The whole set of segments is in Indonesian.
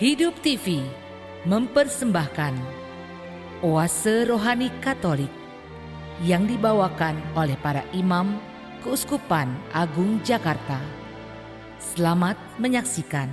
Hidup TV mempersembahkan Oase Rohani Katolik yang dibawakan oleh para imam Keuskupan Agung Jakarta. Selamat menyaksikan.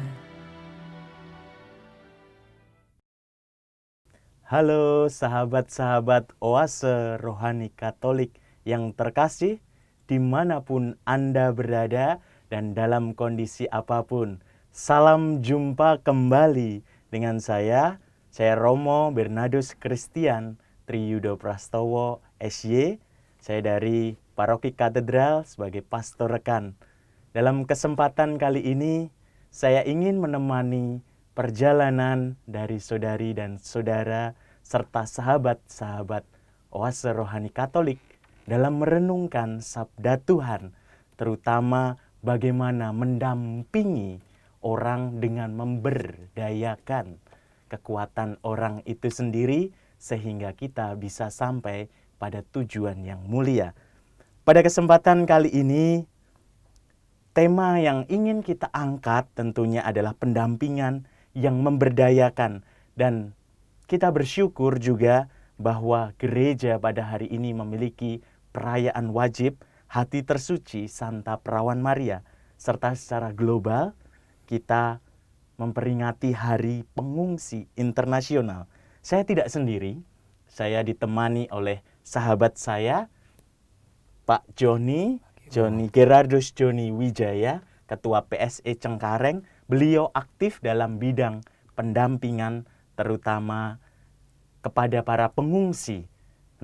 Halo sahabat-sahabat Oase Rohani Katolik yang terkasih, dimanapun Anda berada dan dalam kondisi apapun. Salam jumpa kembali dengan saya Romo Bernardus Christian Triyudo Prastowo SY. Saya dari Paroki Katedral sebagai pastor rekan. Dalam kesempatan kali ini, saya ingin menemani perjalanan dari saudari dan saudara serta sahabat-sahabat Oase Rohani Katolik dalam merenungkan sabda Tuhan, terutama bagaimana mendampingi orang dengan memberdayakan kekuatan orang itu sendiri sehingga kita bisa sampai pada tujuan yang mulia. Pada kesempatan kali ini, tema yang ingin kita angkat tentunya adalah pendampingan yang memberdayakan, dan kita bersyukur juga bahwa gereja pada hari ini memiliki perayaan wajib Hati Tersuci Santa Perawan Maria, serta secara global kita memperingati Hari Pengungsi Internasional. Saya tidak sendiri, saya ditemani oleh sahabat saya, Pak Joni Gerardus Joni Wijaya, Ketua PSE Cengkareng. Beliau aktif dalam bidang pendampingan terutama kepada para pengungsi.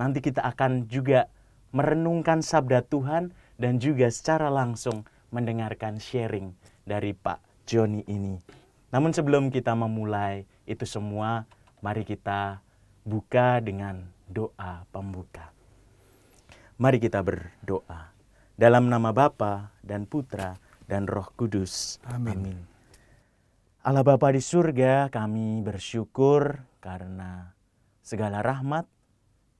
Nanti kita akan juga merenungkan sabda Tuhan dan juga secara langsung mendengarkan sharing dari Pak Joni ini. Namun sebelum kita memulai itu semua, mari kita buka dengan doa pembuka. Mari kita berdoa. Dalam nama Bapa dan Putra dan Roh Kudus. Amin. Allah Bapa di surga, kami bersyukur karena segala rahmat,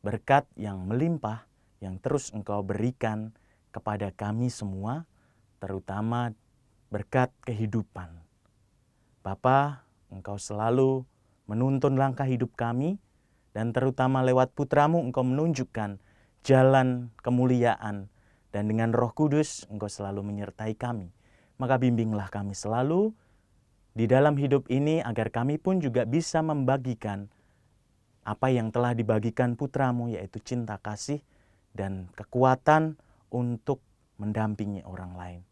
berkat yang melimpah yang terus Engkau berikan kepada kami semua, terutama berkat kehidupan. Bapa, Engkau selalu menuntun langkah hidup kami, dan terutama lewat putramu Engkau menunjukkan jalan kemuliaan, dan dengan Roh Kudus Engkau selalu menyertai kami. Maka bimbinglah kami selalu di dalam hidup ini agar kami pun juga bisa membagikan apa yang telah dibagikan putramu, yaitu cinta kasih dan kekuatan untuk mendampingi orang lain.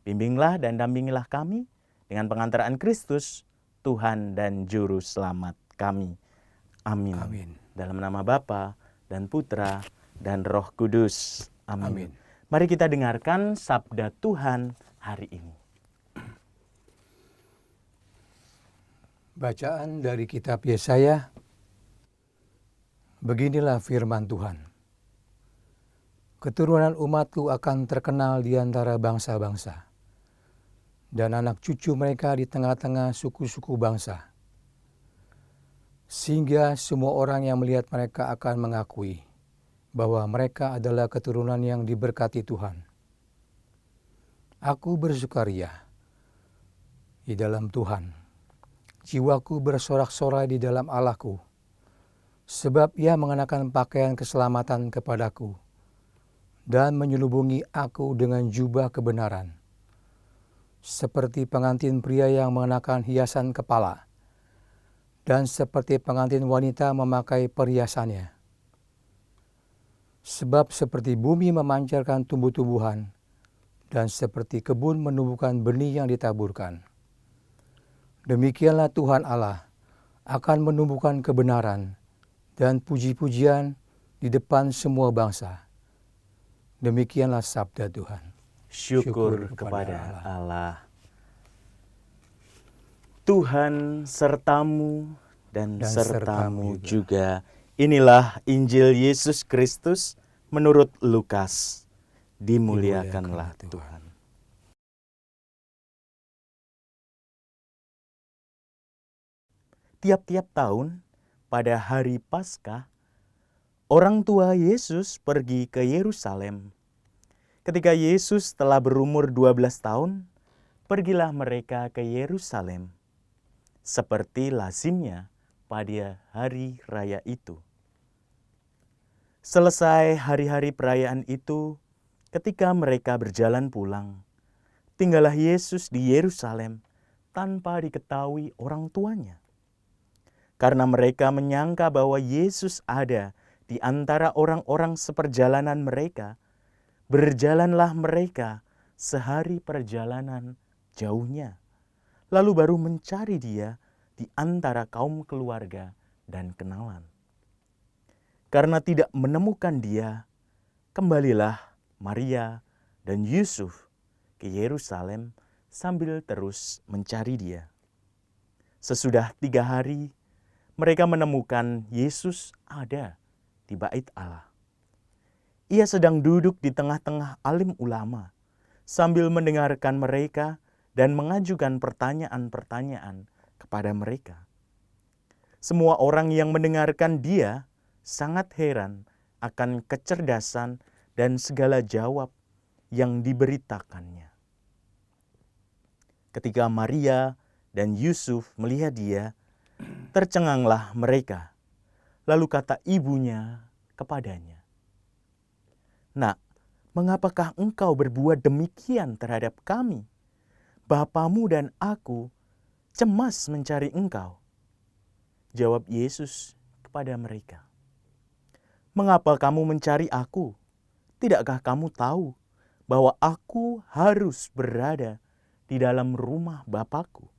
Bimbinglah dan dampingilah kami dengan pengantaran Kristus, Tuhan dan Juru Selamat kami. Amin. Amin. Dalam nama Bapa dan Putra dan Roh Kudus. Amin. Mari kita dengarkan sabda Tuhan hari ini. Bacaan dari kitab Yesaya. Beginilah firman Tuhan. Keturunan umatku akan terkenal di antara bangsa-bangsa, dan anak cucu mereka di tengah-tengah suku-suku bangsa. Sehingga semua orang yang melihat mereka akan mengakui bahwa mereka adalah keturunan yang diberkati Tuhan. Aku bersukaria di dalam Tuhan. Jiwaku bersorak-sorai di dalam Allahku, sebab Ia mengenakan pakaian keselamatan kepadaku dan menyelubungi aku dengan jubah kebenaran, seperti pengantin pria yang mengenakan hiasan kepala, dan seperti pengantin wanita memakai perhiasannya. Sebab seperti bumi memancarkan tumbuh-tumbuhan, dan seperti kebun menumbuhkan benih yang ditaburkan, demikianlah Tuhan Allah akan menumbuhkan kebenaran dan puji-pujian di depan semua bangsa. Demikianlah sabda Tuhan. Syukur kepada Allah. Tuhan sertamu dan sertamu juga. Inilah Injil Yesus Kristus menurut Lukas. Dimuliakanlah Tuhan. Tiap-tiap tahun pada hari Paskah, orang tua Yesus pergi ke Yerusalem. Ketika Yesus telah berumur 12 tahun, pergilah mereka ke Yerusalem. seperti lazimnya pada hari raya itu. Selesai hari-hari perayaan itu, ketika mereka berjalan pulang, tinggallah Yesus di Yerusalem tanpa diketahui orang tuanya. Karena mereka menyangka bahwa Yesus ada di antara orang-orang seperjalanan mereka, berjalanlah mereka sehari perjalanan jauhnya, lalu baru mencari Dia di antara kaum keluarga dan kenalan. Karena tidak menemukan Dia, kembalilah Maria dan Yusuf ke Yerusalem sambil terus mencari Dia. Sesudah 3 hari, mereka menemukan Yesus ada di Bait Allah. Ia sedang duduk di tengah-tengah alim ulama sambil mendengarkan mereka dan mengajukan pertanyaan-pertanyaan kepada mereka. Semua orang yang mendengarkan Dia sangat heran akan kecerdasan dan segala jawab yang diberitakannya. Ketika Maria dan Yusuf melihat Dia, tercenganglah mereka. Lalu kata ibunya kepadanya, "Nak, mengapakah engkau berbuat demikian terhadap kami? Bapamu dan aku cemas mencari engkau." Jawab Yesus kepada mereka, "Mengapa kamu mencari aku? Tidakkah kamu tahu bahwa aku harus berada di dalam rumah Bapakku?"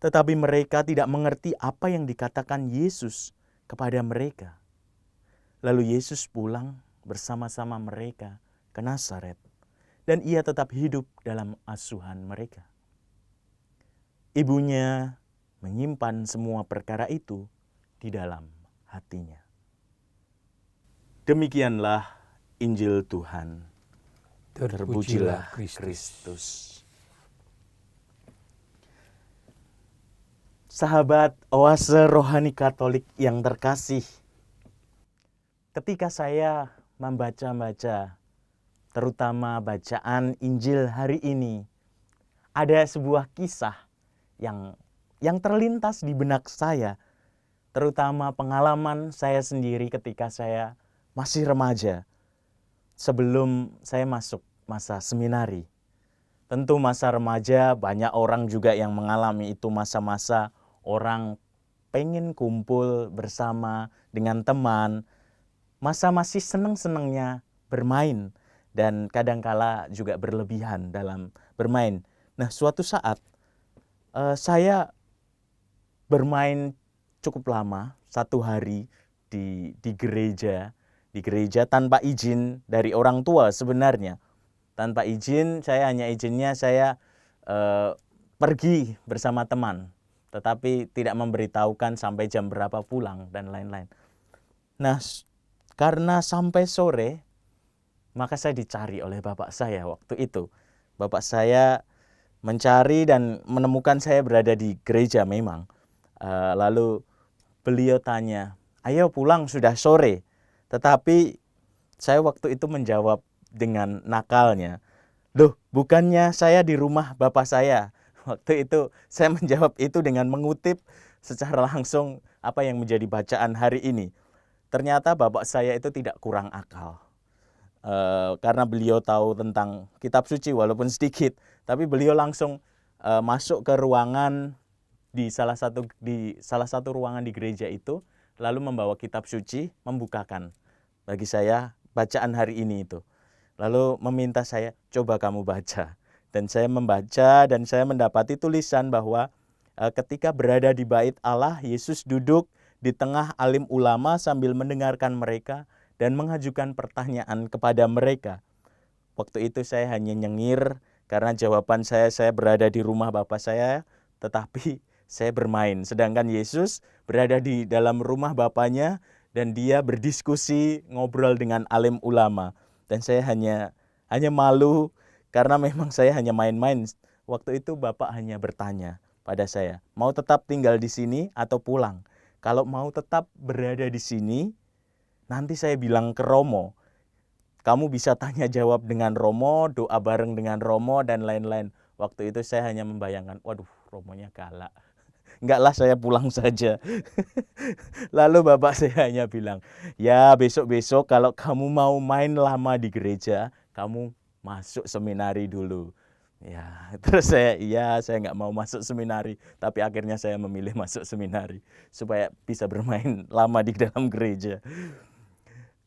Tetapi mereka tidak mengerti apa yang dikatakan Yesus kepada mereka. Lalu Yesus pulang bersama-sama mereka ke Nazaret, dan Ia tetap hidup dalam asuhan mereka. Ibunya menyimpan semua perkara itu di dalam hatinya. Demikianlah Injil Tuhan. Terpujilah Kristus. Sahabat Oase Rohani Katolik yang terkasih, ketika saya membaca-baca, terutama bacaan Injil hari ini, ada sebuah kisah yang terlintas di benak saya, terutama pengalaman saya sendiri ketika saya masih remaja, sebelum saya masuk masa seminari. Tentu masa remaja banyak orang juga yang mengalami itu, masa-masa orang pengen kumpul bersama dengan teman, masa masih seneng-senengnya bermain dan kadangkala juga berlebihan dalam bermain. Nah, suatu saat saya bermain cukup lama, 1 hari di gereja tanpa izin dari orang tua sebenarnya. Tanpa izin, saya pergi bersama teman, tetapi tidak memberitahukan sampai jam berapa pulang dan lain-lain. Nah, karena sampai sore, maka saya dicari oleh bapak saya waktu itu. Bapak saya mencari dan menemukan saya berada di gereja memang. Lalu beliau tanya, "Ayo pulang, sudah sore." Tetapi saya waktu itu menjawab dengan nakalnya, "Loh, bukannya saya di rumah bapak saya?" Waktu itu saya menjawab itu dengan mengutip secara langsung apa yang menjadi bacaan hari ini. Ternyata bapak saya itu tidak kurang akal. Karena beliau tahu tentang kitab suci walaupun sedikit, tapi beliau langsung masuk ke ruangan di salah satu ruangan di gereja itu, lalu membawa kitab suci, membukakan bagi saya bacaan hari ini itu. Lalu meminta saya, "Coba kamu baca." Dan saya membaca dan saya mendapati tulisan bahwa ketika berada di Bait Allah, Yesus duduk di tengah alim ulama sambil mendengarkan mereka dan mengajukan pertanyaan kepada mereka. Waktu itu saya hanya nyengir karena jawaban saya berada di rumah bapak saya, tetapi saya bermain. Sedangkan Yesus berada di dalam rumah bapaknya dan dia berdiskusi, ngobrol dengan alim ulama. Dan saya hanya malu karena memang saya hanya main-main. Waktu itu bapak hanya bertanya pada saya, "Mau tetap tinggal di sini atau pulang? Kalau mau tetap berada di sini, nanti saya bilang ke Romo. Kamu bisa tanya jawab dengan Romo, doa bareng dengan Romo, dan lain-lain." Waktu itu saya hanya membayangkan, waduh, Romonya galak. enggaklah saya pulang saja. Lalu bapak saya hanya bilang, ya besok-besok kalau kamu mau main lama di gereja, kamu masuk seminari dulu. Ya, terus saya nggak mau masuk seminari, tapi akhirnya saya memilih masuk seminari supaya bisa bermain lama di dalam gereja.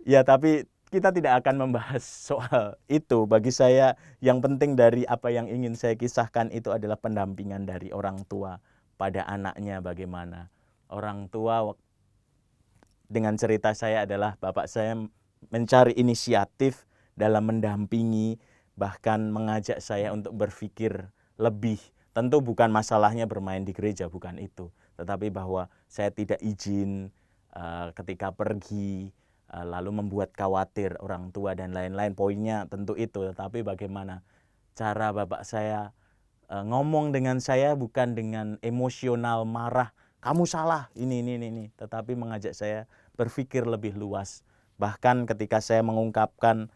Ya, tapi kita tidak akan membahas soal itu. Bagi saya yang penting dari apa yang ingin saya kisahkan itu adalah pendampingan dari orang tua pada anaknya bagaimana. Orang tua dengan cerita saya adalah bapak saya mencari inisiatif dalam mendampingi, bahkan mengajak saya untuk berpikir lebih. Tentu bukan masalahnya bermain di gereja, bukan itu. Tetapi bahwa saya tidak izin ketika pergi, lalu membuat khawatir orang tua dan lain-lain. Poinnya tentu itu, tetapi bagaimana cara bapak saya ngomong dengan saya bukan dengan emosional marah, kamu salah, ini, tetapi mengajak saya berpikir lebih luas. Bahkan ketika saya mengungkapkan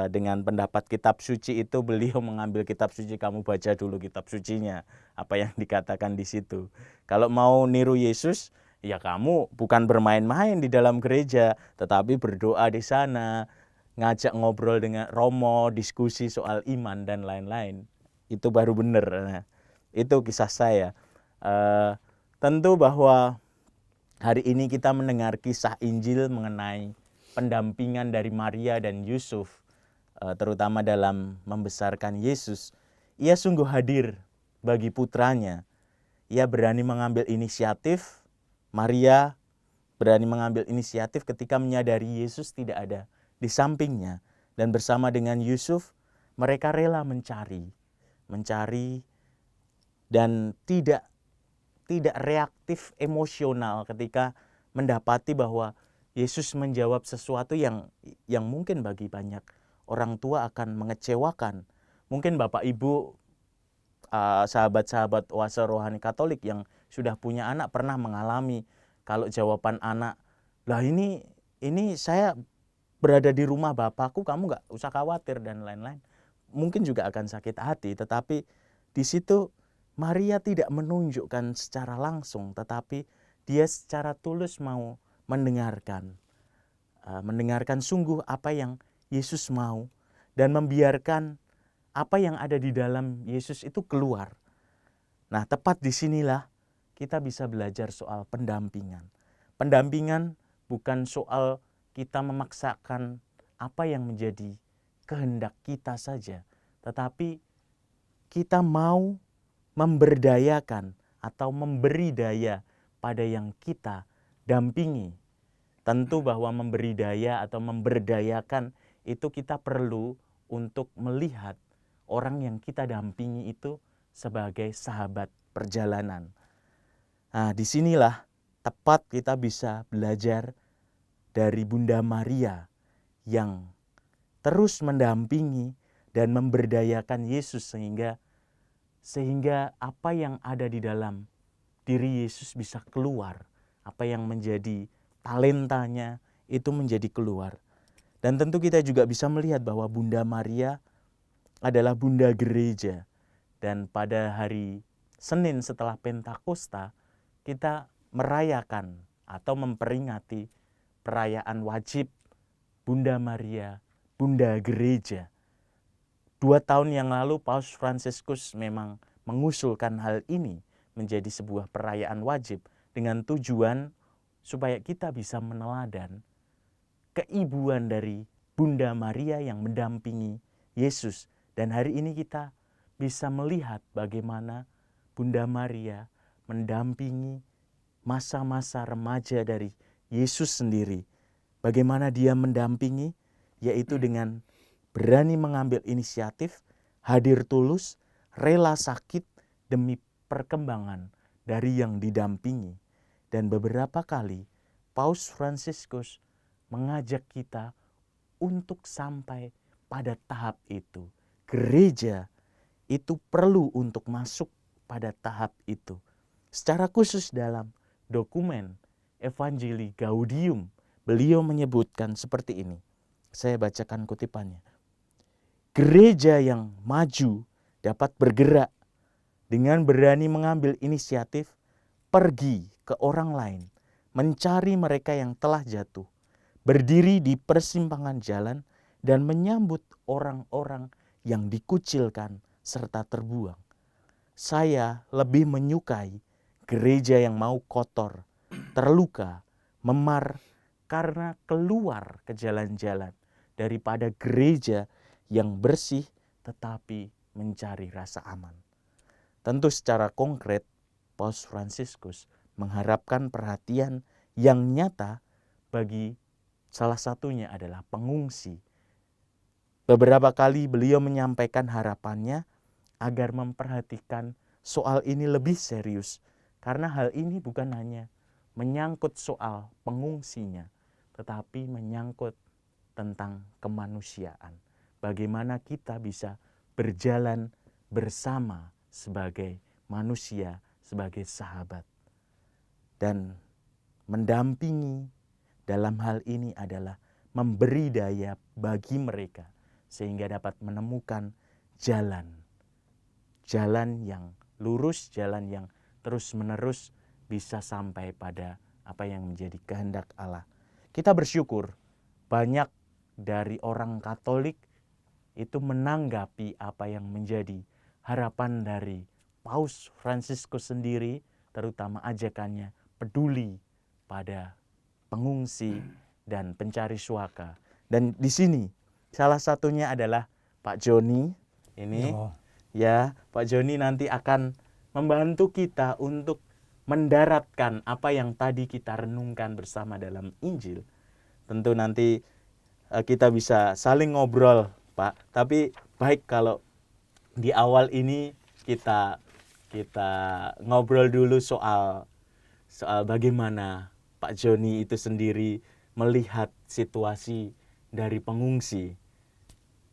dengan pendapat kitab suci itu, beliau mengambil kitab suci, kamu baca dulu kitab sucinya, apa yang dikatakan di situ. Kalau mau niru Yesus, ya kamu bukan bermain-main di dalam gereja, tetapi berdoa di sana, ngajak ngobrol dengan Romo, diskusi soal iman dan lain-lain. Itu baru benar. Nah, itu kisah saya. Tentu bahwa hari ini kita mendengar kisah Injil mengenai pendampingan dari Maria dan Yusuf, terutama dalam membesarkan Yesus. Ia sungguh hadir bagi putranya. Ia berani mengambil inisiatif. Maria berani mengambil inisiatif ketika menyadari Yesus tidak ada di sampingnya. Dan bersama dengan Yusuf, mereka rela mencari dan tidak reaktif emosional ketika mendapati bahwa Yesus menjawab sesuatu yang mungkin bagi banyak orang tua akan mengecewakan. Mungkin Bapak Ibu, sahabat-sahabat Oase Rohani Katolik yang sudah punya anak pernah mengalami kalau jawaban anak, lah ini saya berada di rumah bapakku, kamu nggak usah khawatir dan lain-lain. Mungkin juga akan sakit hati, tetapi di situ Maria tidak menunjukkan secara langsung, tetapi dia secara tulus mau mendengarkan sungguh apa yang Yesus mau, dan membiarkan apa yang ada di dalam Yesus itu keluar. Nah, tepat disinilah kita bisa belajar soal pendampingan. Pendampingan bukan soal kita memaksakan apa yang menjadi kehendak kita saja, tetapi kita mau memberdayakan atau memberi daya pada yang kita dampingi. Tentu bahwa memberi daya atau memberdayakan itu kita perlu untuk melihat orang yang kita dampingi itu sebagai sahabat perjalanan. Nah, disinilah tepat kita bisa belajar dari Bunda Maria yang terus mendampingi dan memberdayakan Yesus sehingga apa yang ada di dalam diri Yesus bisa keluar. Apa yang menjadi talentanya itu menjadi keluar. Dan tentu kita juga bisa melihat bahwa Bunda Maria adalah Bunda Gereja. Dan pada hari Senin setelah Pentakosta, kita merayakan atau memperingati perayaan wajib Bunda Maria, Bunda Gereja. 2 tahun yang lalu Paus Fransiskus memang mengusulkan hal ini menjadi sebuah perayaan wajib dengan tujuan supaya kita bisa meneladan keibuan dari Bunda Maria yang mendampingi Yesus. Dan hari ini kita bisa melihat bagaimana Bunda Maria mendampingi masa-masa remaja dari Yesus sendiri. Bagaimana dia mendampingi, yaitu dengan berani mengambil inisiatif, hadir tulus, rela sakit demi perkembangan dari yang didampingi. Dan beberapa kali Paus Fransiskus mengajak kita untuk sampai pada tahap itu. Gereja itu perlu untuk masuk pada tahap itu. Secara khusus dalam dokumen Evangelii Gaudium, beliau menyebutkan seperti ini. Saya bacakan kutipannya. Gereja yang maju dapat bergerak dengan berani mengambil inisiatif pergi ke orang lain, mencari mereka yang telah jatuh, berdiri di persimpangan jalan, dan menyambut orang-orang yang dikucilkan serta terbuang. Saya lebih menyukai gereja yang mau kotor, terluka, memar karena keluar ke jalan-jalan daripada gereja yang bersih tetapi mencari rasa aman. Tentu secara konkret, Paus Fransiskus mengharapkan perhatian yang nyata bagi salah satunya adalah pengungsi. Beberapa kali beliau menyampaikan harapannya agar memperhatikan soal ini lebih serius, karena hal ini bukan hanya menyangkut soal pengungsinya, tetapi menyangkut tentang kemanusiaan. Bagaimana kita bisa berjalan bersama sebagai manusia, sebagai sahabat. Dan mendampingi dalam hal ini adalah memberi daya bagi mereka sehingga dapat menemukan jalan yang lurus, jalan yang terus-menerus bisa sampai pada apa yang menjadi kehendak Allah. Kita bersyukur banyak dari orang Katolik itu menanggapi apa yang menjadi harapan dari Paus Fransiskus sendiri, terutama ajakannya peduli pada pengungsi dan pencari suaka. Dan di sini salah satunya adalah Pak Joni ini. Ya, Pak Joni nanti akan membantu kita untuk mendaratkan apa yang tadi kita renungkan bersama dalam Injil. Tentu nanti kita bisa saling ngobrol, Pak. Tapi baik kalau di awal ini kita ngobrol dulu soal bagaimana Pak Joni itu sendiri melihat situasi dari pengungsi.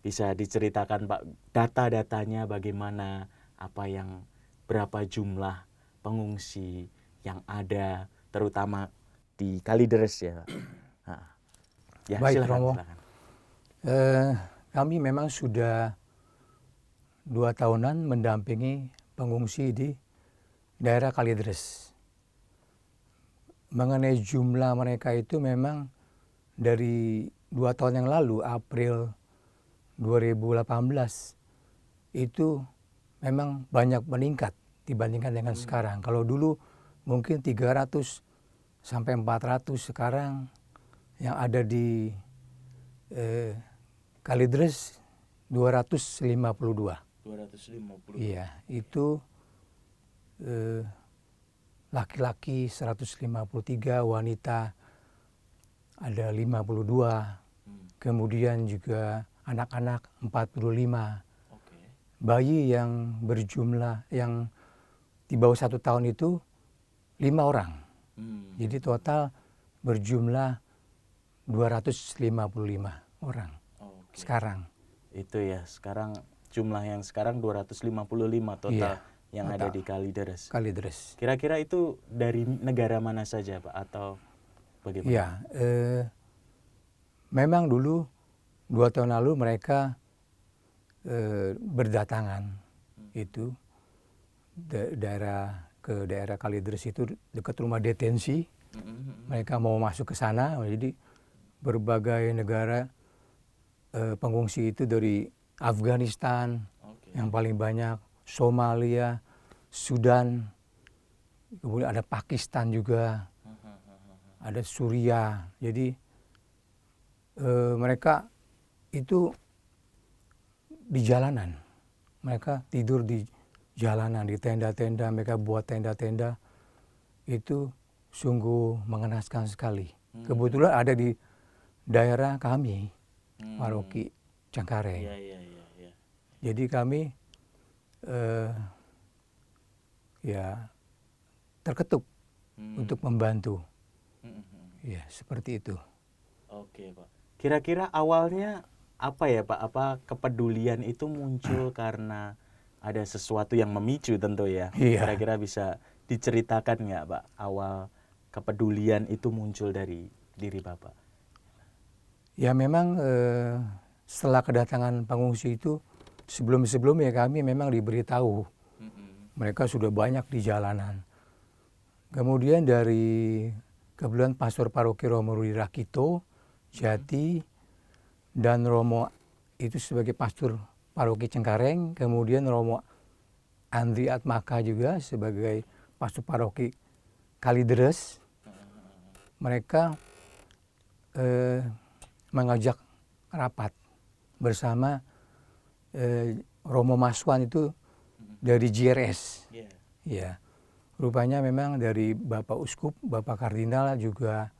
Bisa diceritakan Pak data-datanya bagaimana, berapa jumlah pengungsi yang ada terutama di Kalideres ya. Nah, ya baik, silakan, Romo. silakan. Kami memang sudah 2 tahunan mendampingi pengungsi di daerah Kalideres. Mengenai jumlah mereka itu memang dari 2 tahun yang lalu, April 2018, itu memang banyak meningkat dibandingkan dengan sekarang. Kalau dulu mungkin 300 sampai 400, sekarang yang ada di Kalideres 252. 250. Iya, itu laki-laki 153, wanita ada 52, kemudian juga anak-anak 45. Bayi yang berjumlah yang di bawah 1 tahun itu 5 orang. Jadi total berjumlah 255 orang sekarang. Itu ya, sekarang jumlah yang sekarang 255 total yang ada di Kalideres. Kira-kira itu dari negara mana saja, Pak, atau bagaimana? Iya, memang dulu 2 tahun lalu mereka berdatangan itu ke daerah Kalideres itu dekat rumah detensi. Mereka mau masuk ke sana, jadi berbagai negara pengungsi itu dari Afghanistan yang paling banyak, Somalia, Sudan, kemudian ada Pakistan juga, ada Suriah. Jadi mereka itu di jalanan, mereka tidur di jalanan, di tenda-tenda, mereka buat tenda-tenda, itu sungguh mengenaskan sekali. Kebetulan ada di daerah kami, Paroki Cengkareng. Jadi kami terketuk untuk membantu. Ya, seperti itu. Oke, Pak. Kira-kira awalnya apa ya, Pak? Apa kepedulian itu muncul karena ada sesuatu yang memicu tentu ya? Iya. Kira-kira bisa diceritakan nggak, Pak? Awal kepedulian itu muncul dari diri Bapak? Ya memang setelah kedatangan pengungsi itu, sebelum-sebelumnya kami memang diberitahu mereka sudah banyak di jalanan. Kemudian dari kebetulan Pastor Paroki Romo Rudi Rakito, Jati, dan Romo itu sebagai Pastor Paroki Cengkareng, kemudian Romo Andri Atmaka juga sebagai Pastor Paroki Kalideres. Mereka mengajak rapat bersama Romo Maswan itu dari GRS. Ya, rupanya memang dari Bapak Uskup, Bapak Kardinal juga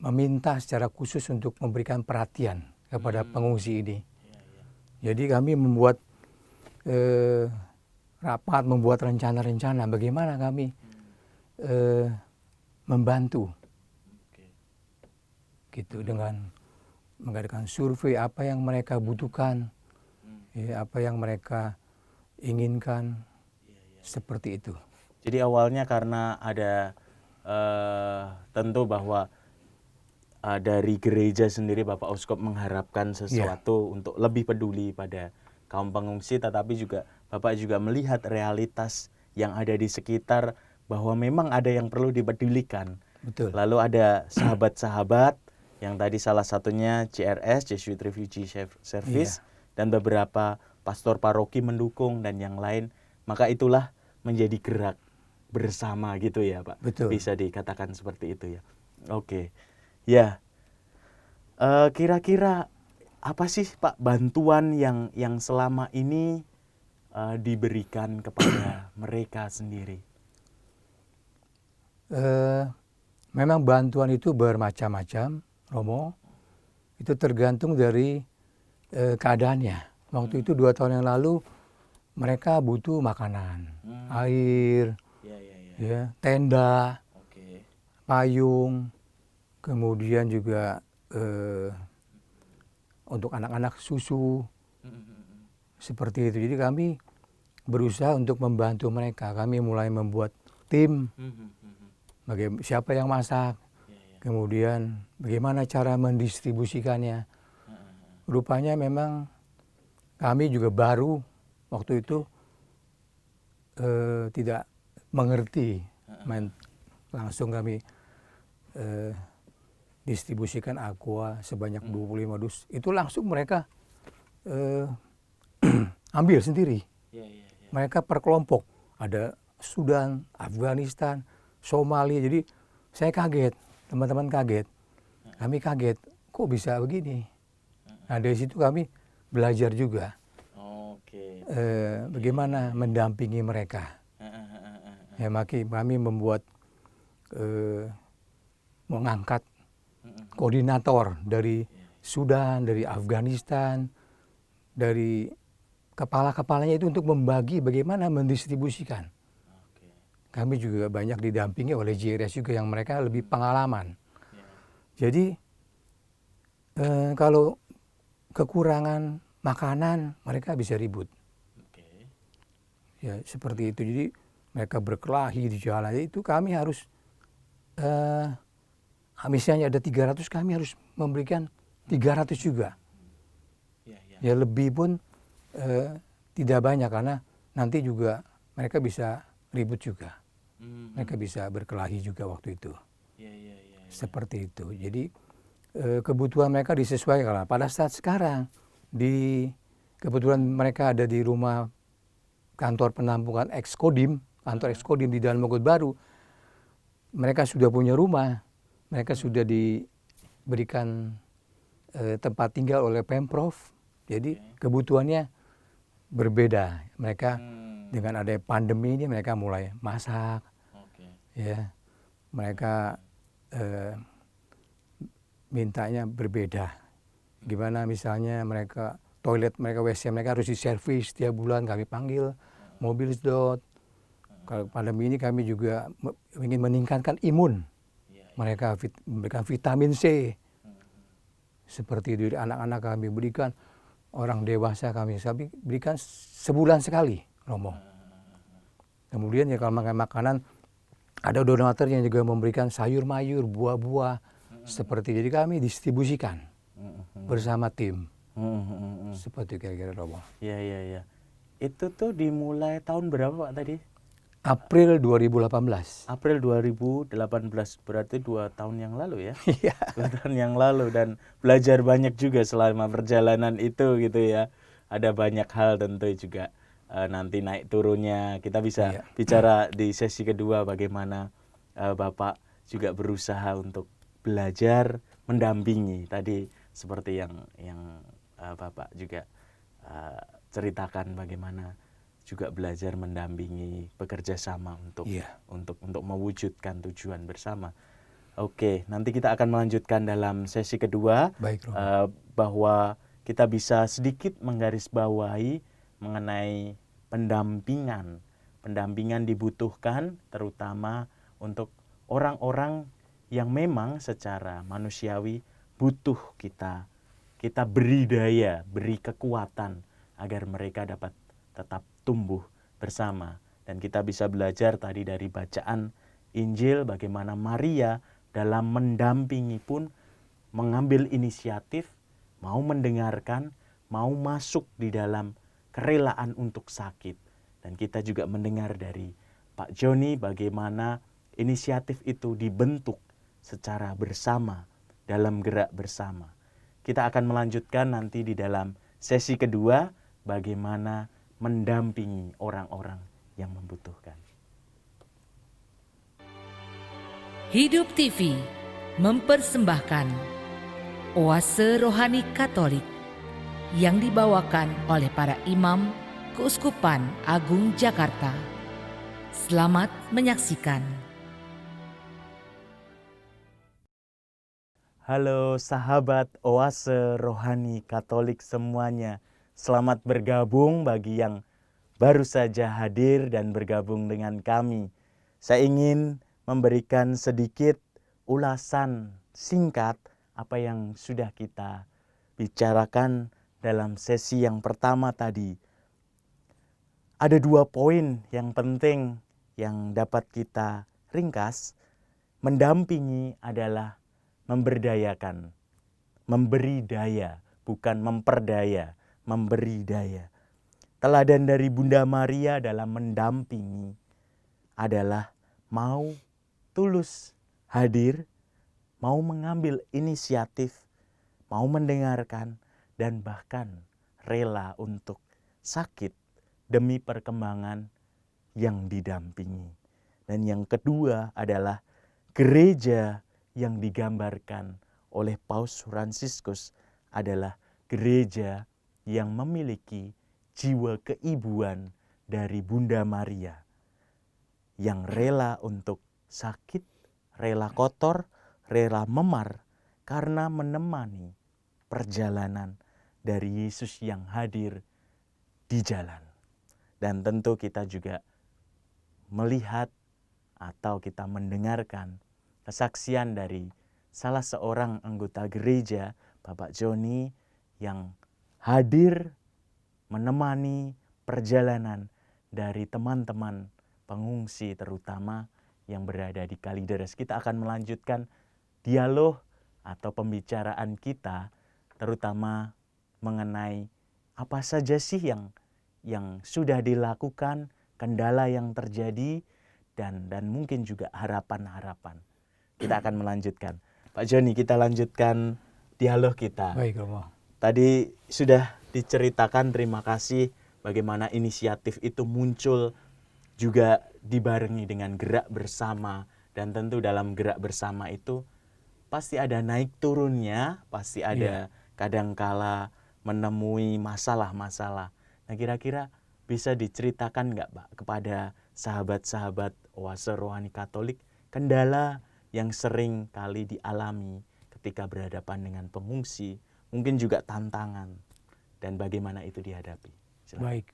meminta secara khusus untuk memberikan perhatian kepada pengungsi ini. Jadi kami membuat rapat, membuat rencana-rencana bagaimana kami membantu, gitu, dengan mengadakan survei apa yang mereka butuhkan, ya, apa yang mereka inginkan, seperti itu. Jadi awalnya karena ada tentu bahwa dari gereja sendiri Bapak Uskup mengharapkan sesuatu untuk lebih peduli pada kaum pengungsi, tetapi juga Bapak juga melihat realitas yang ada di sekitar bahwa memang ada yang perlu dipedulikan. Betul. Lalu ada sahabat-sahabat yang tadi salah satunya CRS, Jesuit Refugee Service, dan beberapa pastor paroki mendukung dan yang lain. Maka itulah menjadi gerak bersama gitu ya Pak. Betul. Bisa dikatakan seperti itu ya. Oke. Ya. Kira-kira apa sih Pak bantuan yang selama ini diberikan kepada mereka sendiri? Memang bantuan itu bermacam-macam, Romo. Itu tergantung dari keadaannya. Waktu itu 2 tahun yang lalu mereka butuh makanan, air, ya, tenda, payung, kemudian juga untuk anak-anak susu, seperti itu. Jadi kami berusaha untuk membantu mereka. Kami mulai membuat tim, siapa yang masak, kemudian bagaimana cara mendistribusikannya. Rupanya memang kami juga baru waktu itu tidak mengerti, langsung kami distribusikan aqua sebanyak 25 dus. Itu langsung mereka ambil sendiri. Mereka per kelompok, ada Sudan, Afghanistan, Somalia. Jadi saya kaget, teman-teman kaget, kami kaget, kok bisa begini. Nah dari situ kami belajar juga bagaimana mendampingi mereka. Ya, kami membuat mengangkat koordinator dari Sudan, dari Afghanistan, dari kepala-kepalanya itu untuk membagi bagaimana mendistribusikan. Kami juga banyak didampingi oleh JRS juga yang mereka lebih pengalaman. Jadi kalau kekurangan makanan mereka bisa ribut. Ya seperti itu. Jadi mereka berkelahi di jalan. Itu kami harus misalnya ada 300 kami harus memberikan 300 juga. Ya lebih pun tidak banyak karena nanti juga mereka bisa ribut juga. Mereka bisa berkelahi juga waktu itu. Seperti itu. Jadi kebutuhan mereka disesuaikan. Pada saat sekarang kebetulan mereka ada di rumah kantor penampungan Ekskodim, kantor Ekskodim di Jalan Mogot Baru. Mereka sudah punya rumah. Mereka sudah diberikan tempat tinggal oleh Pemprov. Jadi kebutuhannya berbeda. Mereka dengan ada pandemi ini mereka mulai masak. Ya, mereka mintanya berbeda. Gimana misalnya mereka toilet mereka, WC mereka harus diservis tiap bulan, kami panggil mobil sedot. Kalau pandemi ini kami juga ingin meningkatkan imun. Mereka memberikan vitamin C. Seperti itu anak-anak kami berikan, orang dewasa kami berikan sebulan sekali, Romo. Kemudian ya kalau makan makanan, ada donatur yang juga memberikan sayur mayur, buah-buah, seperti jadi kami distribusikan bersama tim. Seperti kira-kira Romo. Iya. Itu tuh dimulai tahun berapa Pak tadi? April 2018. April 2018, berarti 2 tahun yang lalu ya. Iya. 2 tahun yang lalu, dan belajar banyak juga selama perjalanan itu gitu ya. Ada banyak hal tentu juga nanti naik turunnya. Kita bisa Iya. bicara di sesi kedua bagaimana Bapak juga berusaha untuk belajar mendampingi tadi, seperti yang Bapak juga ceritakan bagaimana juga belajar mendampingi, bekerja sama Iya. untuk mewujudkan tujuan bersama. Oke, nanti kita akan melanjutkan dalam sesi kedua. Baik, Romo. Bahwa kita bisa sedikit menggarisbawahi mengenai pendampingan. Pendampingan dibutuhkan terutama untuk orang-orang yang memang secara manusiawi butuh kita beri daya, beri kekuatan agar mereka dapat tetap tumbuh bersama. Dan kita bisa belajar tadi dari bacaan Injil bagaimana Maria dalam mendampingi pun mengambil inisiatif, mau mendengarkan, mau masuk di dalam kerelaan untuk sakit. Dan kita juga mendengar dari Pak Joni bagaimana inisiatif itu dibentuk secara bersama dalam gerak bersama. Kita akan melanjutkan nanti di dalam sesi kedua bagaimana mendampingi orang-orang yang membutuhkan. Hidup TV mempersembahkan Oase Rohani Katolik yang dibawakan oleh para imam Keuskupan Agung Jakarta. Selamat menyaksikan. Halo sahabat Oase Rohani Katolik semuanya. Selamat bergabung bagi yang baru saja hadir dan bergabung dengan kami. Saya ingin memberikan sedikit ulasan singkat apa yang sudah kita bicarakan dalam sesi yang pertama tadi. Ada 2 poin yang penting yang dapat kita ringkas. Mendampingi adalah memberdayakan, memberi daya, bukan memperdaya, memberi daya. Teladan dari Bunda Maria dalam mendampingi adalah mau tulus hadir, mau mengambil inisiatif, mau mendengarkan, dan bahkan rela untuk sakit demi perkembangan yang didampingi. Dan yang kedua adalah gereja yang digambarkan oleh Paus Fransiskus adalah gereja yang memiliki jiwa keibuan dari Bunda Maria, yang rela untuk sakit, rela kotor, rela memar karena menemani perjalanan dari Yesus yang hadir di jalan. Dan tentu kita juga melihat atau kita mendengarkan kesaksian dari salah seorang anggota gereja, Bapak Joni, yang hadir menemani perjalanan dari teman-teman pengungsi terutama yang berada di Kalideres. Kita akan melanjutkan dialog atau pembicaraan kita terutama mengenai apa saja sih yang sudah dilakukan, kendala yang terjadi, dan mungkin juga harapan-harapan. Kita akan melanjutkan. Pak Joni, kita lanjutkan dialog kita. Baik, Romo. Tadi sudah diceritakan, terima kasih, bagaimana inisiatif itu muncul juga dibarengi dengan gerak bersama. Dan tentu dalam gerak bersama itu pasti ada naik turunnya, pasti ada kadangkala menemui masalah-masalah. Nah, kira-kira bisa diceritakan nggak, Pak, kepada sahabat-sahabat Oase Rohani Katolik kendala yang sering kali dialami ketika berhadapan dengan pengungsi, mungkin juga tantangan, dan bagaimana itu dihadapi? Silakan. Baik.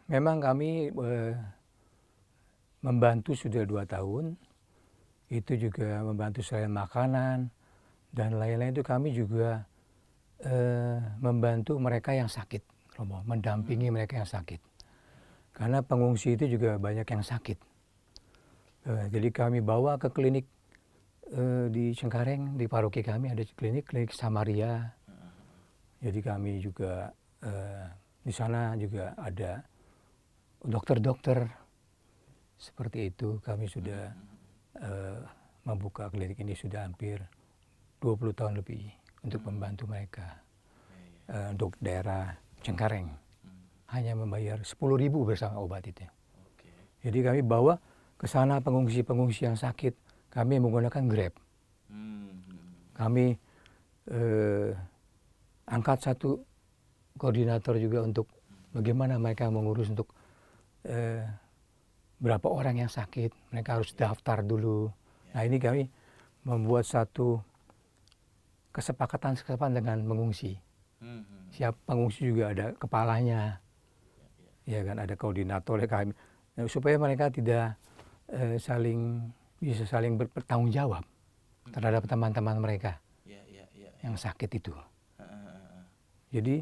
Memang kami membantu sudah 2 tahun. Itu juga membantu selain makanan dan lain-lain, itu kami juga membantu mereka yang sakit, Romo, mendampingi mereka yang sakit. Karena pengungsi itu juga banyak yang sakit. Jadi kami bawa ke klinik di Cengkareng, di paroki kami ada klinik Samaria. Jadi kami juga di sana juga ada dokter-dokter seperti itu. Kami sudah membuka klinik ini sudah hampir 20 tahun lebih untuk membantu mereka. Untuk daerah Cengkareng hanya membayar 10.000 bersama obat itu. Jadi kami bawa ke sana pengungsi-pengungsi yang sakit, kami menggunakan Grab. Kami angkat satu koordinator juga untuk bagaimana mereka mengurus untuk berapa orang yang sakit, mereka harus daftar dulu. Nah ini kami membuat satu kesepakatan dengan pengungsi. Siap pengungsi juga ada kepalanya, ya kan, ada koordinator kami, supaya mereka tidak bisa saling bertanggung jawab terhadap teman-teman mereka yang sakit itu. Jadi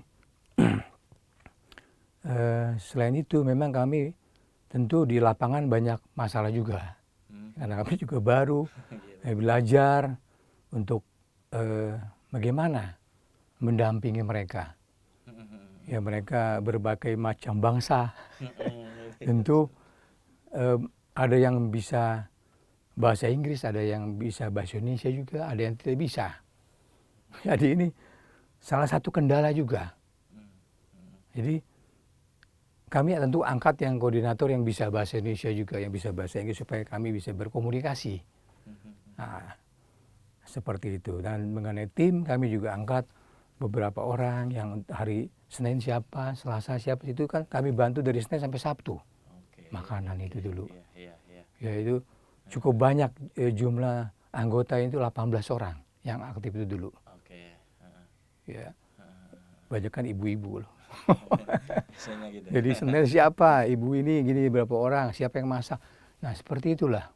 selain itu memang kami tentu di lapangan banyak masalah juga, karena kami juga baru belajar untuk bagaimana mendampingi mereka. Ya mereka berbagai macam bangsa. Tentu ada yang bisa bahasa Inggris, ada yang bisa bahasa Indonesia juga, ada yang tidak bisa. Jadi ini salah satu kendala juga. Jadi kami tentu angkat yang koordinator yang bisa bahasa Indonesia juga, yang bisa bahasa Inggris supaya kami bisa berkomunikasi. Nah, seperti itu. Dan mengenai tim kami juga angkat beberapa orang yang hari Senin siapa, Selasa siapa, itu kan kami bantu dari Senin sampai Sabtu. Makanan itu dulu. Ya itu cukup banyak jumlah anggota itu 18 orang yang aktif itu dulu. Ya. Banyak kan ibu-ibu loh. Jadi Senin siapa, ibu ini gini berapa orang, siapa yang masak. Nah seperti itulah.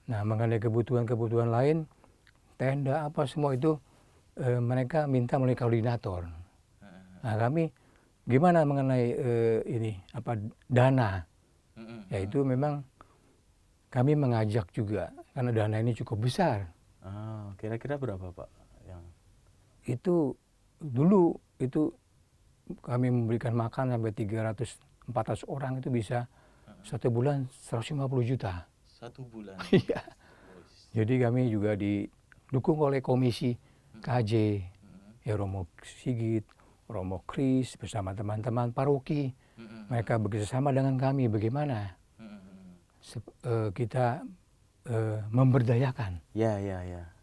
Nah mengenai kebutuhan-kebutuhan lain, tenda apa semua itu mereka minta melalui koordinator. Nah kami gimana mengenai dana, yaitu memang kami mengajak juga karena dana ini cukup besar. Kira-kira berapa Pak? Itu dulu itu kami memberikan makan sampai 300-400 orang itu bisa satu bulan 150 juta. Satu bulan? Iya. Jadi kami juga didukung oleh komisi KJ, ya Romo Sigit, Romo Kris bersama teman-teman paroki. Mereka bekerjasama dengan kami bagaimana kita memberdayakan. Ya.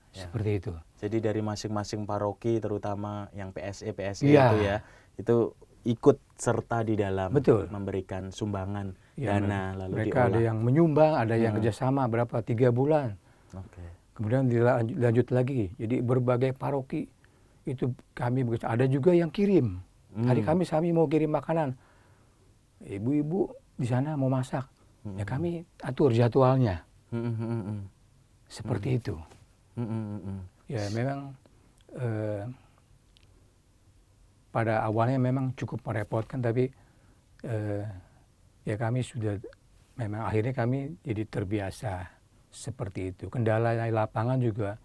Seperti itu. Jadi dari masing-masing paroki terutama yang PSE Ya. itu ya, itu ikut serta di dalam memberikan sumbangan dana lalu mereka diolah. ada yang menyumbang, ada yang kerjasama berapa 3 bulan. Kemudian dilanjut lagi. Jadi berbagai paroki itu kami ada juga yang kirim. Hari Kamis kami mau kirim makanan. Ibu-ibu di sana mau masak. Ya kami atur jadwalnya. Seperti itu. Ya memang pada awalnya memang cukup merepotkan, tapi ya kami sudah memang akhirnya kami jadi terbiasa seperti itu. Kendala di lapangan juga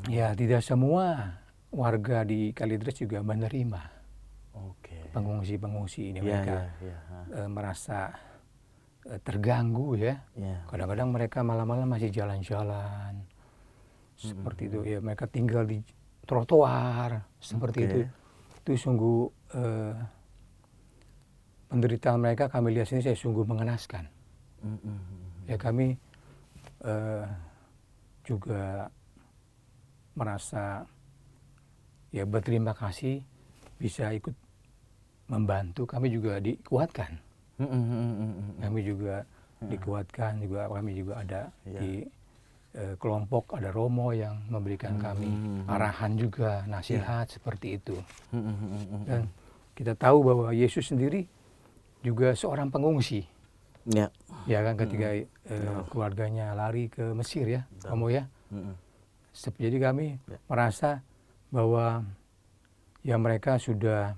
ya tidak semua warga di Kalideres juga menerima pengungsi-pengungsi ini. Mereka merasa terganggu ya. Kadang-kadang mereka malam-malam masih jalan-jalan seperti itu ya, mereka tinggal di trotoar seperti itu. Itu sungguh penderitaan mereka kami lihat sini saya sungguh mengenaskan. Ya kami juga merasa ya berterima kasih bisa ikut membantu. Kami juga dikuatkan. Kami juga dikuatkan, juga kami juga ada di kelompok, ada Romo yang memberikan kami arahan juga, nasihat seperti itu. Dan kita tahu bahwa Yesus sendiri juga seorang pengungsi. Ya kan ketika keluarganya lari ke Mesir ya, Romo ya. Jadi kami merasa bahwa ya mereka sudah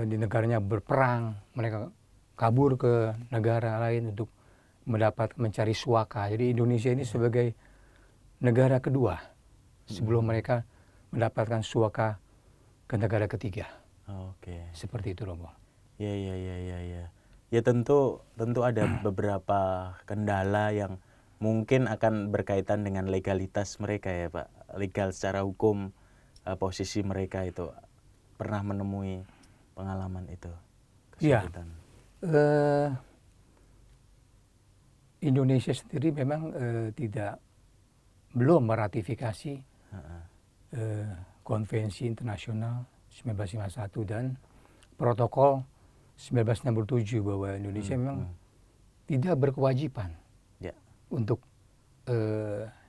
di negaranya berperang, mereka kabur ke negara lain untuk mencari suaka. Jadi Indonesia ini sebagai negara kedua sebelum mereka mendapatkan suaka ke negara ketiga. Seperti itu Romo. Ya, ya, ya, ya, ya. Ya tentu ada beberapa kendala yang mungkin akan berkaitan dengan legalitas mereka ya Pak. Legal secara hukum, posisi mereka itu. Pernah menemui pengalaman itu, Iya, kesulitan. eh, Indonesia sendiri memang belum meratifikasi Konvensi Internasional 1951 dan Protokol 1967 bahwa Indonesia memang tidak berkewajiban Ya. untuk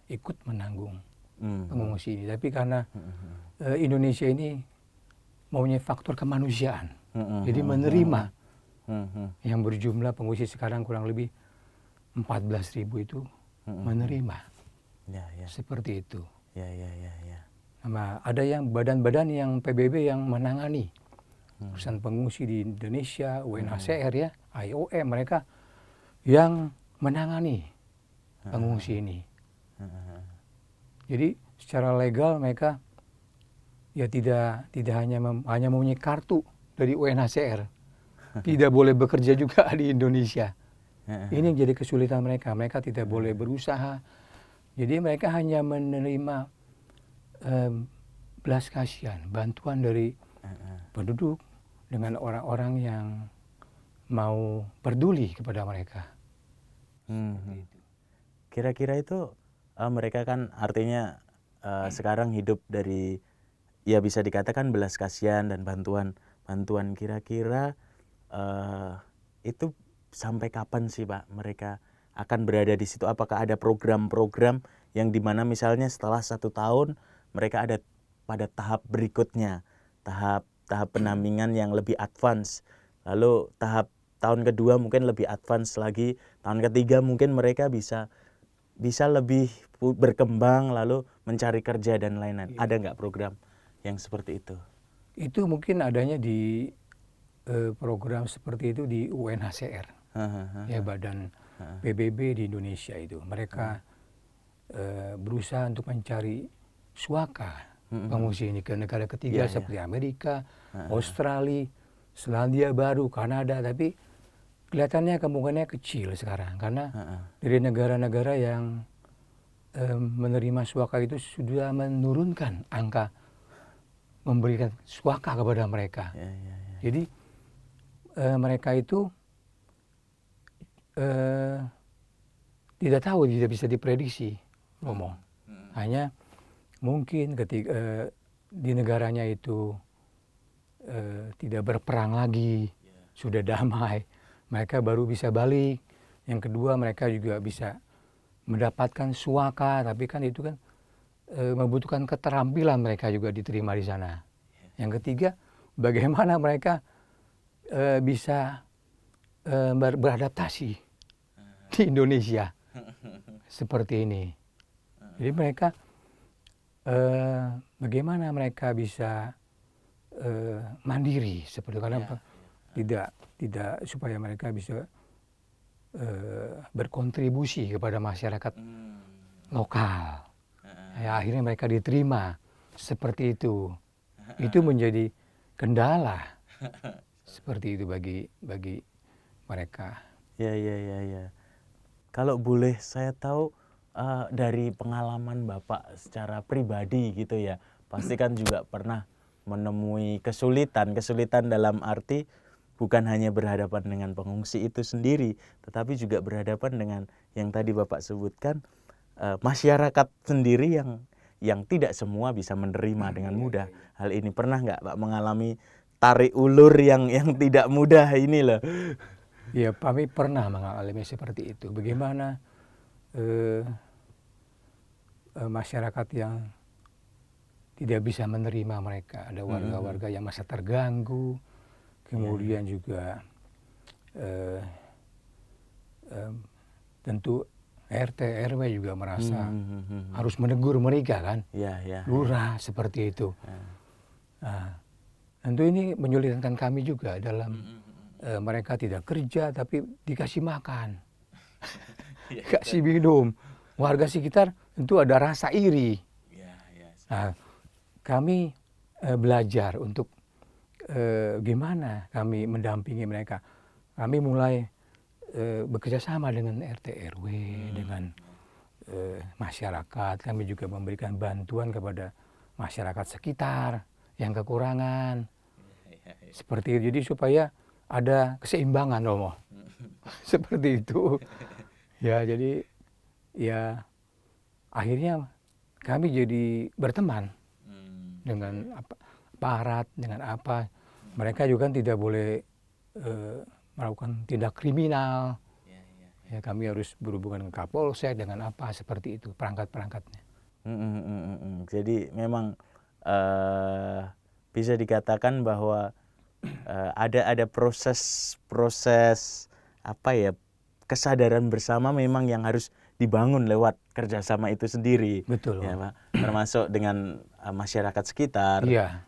ikut menanggung Hmm. pengungsi ini. Tapi karena Indonesia ini mempunyai faktor kemanusiaan, jadi menerima yang berjumlah pengungsi sekarang kurang lebih 14.000 itu menerima Ya, ya. seperti itu. Ya, ya, ya, ya. Nah, ada yang badan-badan yang PBB yang menangani urusan pengungsi di Indonesia, UNHCR ya, IOM, mereka yang menangani pengungsi ini. Jadi secara legal mereka ya tidak hanya mempunyai kartu dari UNHCR, tidak boleh bekerja juga di Indonesia. Ini yang jadi kesulitan mereka. Mereka tidak boleh berusaha. Jadi mereka hanya menerima belas kasihan, bantuan dari penduduk dengan orang-orang yang mau peduli kepada mereka. Kira-kira itu mereka kan artinya sekarang hidup dari, ya bisa dikatakan belas kasihan dan bantuan. Kira-kira itu sampai kapan sih Pak mereka akan berada di situ? Apakah ada program-program yang dimana misalnya setelah 1 tahun mereka ada pada tahap berikutnya, tahap pendampingan yang lebih advance, lalu tahun kedua mungkin lebih advance lagi, tahun ketiga mungkin mereka bisa lebih berkembang lalu mencari kerja dan lain-lain. Ada nggak program yang seperti itu? Itu mungkin adanya di program seperti itu di UNHCR, ya badan PBB di Indonesia itu. Mereka berusaha untuk mencari suaka pengungsi ini ke negara ketiga seperti Amerika, Australia, Selandia Baru, Kanada. Tapi kelihatannya kemungkinannya kecil sekarang karena dari negara-negara yang menerima suaka itu sudah menurunkan angka memberikan suaka kepada mereka. Jadi mereka itu tidak tahu, tidak bisa diprediksi, Romo. Hanya mungkin ketika di negaranya itu tidak berperang lagi, sudah damai, mereka baru bisa balik. Yang kedua, mereka juga bisa mendapatkan suaka, tapi kan itu kan membutuhkan keterampilan mereka juga diterima di sana. Yang ketiga, bagaimana mereka bisa beradaptasi di Indonesia seperti ini. Jadi mereka bagaimana mereka bisa mandiri seperti karena tidak supaya mereka bisa berkontribusi kepada masyarakat lokal. Ya, akhirnya mereka diterima seperti itu. Itu menjadi kendala seperti itu bagi mereka. Ya. Kalau boleh saya tahu dari pengalaman Bapak secara pribadi gitu ya, pasti kan juga pernah menemui kesulitan dalam arti bukan hanya berhadapan dengan pengungsi itu sendiri, tetapi juga berhadapan dengan yang tadi Bapak sebutkan masyarakat sendiri yang tidak semua bisa menerima dengan mudah hal ini. Pernah nggak Pak mengalami tarik ulur yang tidak mudah ini loh? Ya, kami pernah mengalami seperti itu. Bagaimana masyarakat yang tidak bisa menerima mereka. Ada warga-warga yang masa terganggu, kemudian juga tentu RT RW juga merasa harus menegur mereka kan, lurah seperti itu. Nah, tentu ini menyulitkan kami juga dalam mereka tidak kerja tapi dikasih makan, dikasih minum. Warga sekitar tentu ada rasa iri. Nah, kami belajar untuk gimana kami mendampingi mereka. Kami mulai bekerja sama dengan RT RW, dengan masyarakat. Kami juga memberikan bantuan kepada masyarakat sekitar yang kekurangan. Seperti itu. Jadi supaya ada keseimbangan, Romo. Seperti itu. Ya, jadi ya akhirnya kami jadi berteman dengan aparat, dengan apa. Mereka juga kan tidak boleh melakukan tindak kriminal. Ya, kami harus berhubungan dengan Kapolsek, dengan apa, seperti itu perangkat-perangkatnya. Jadi memang bisa dikatakan bahwa ada proses apa ya, kesadaran bersama memang yang harus dibangun lewat kerjasama itu sendiri. Betul. Ya, Pak. Termasuk dengan masyarakat sekitar. Iya.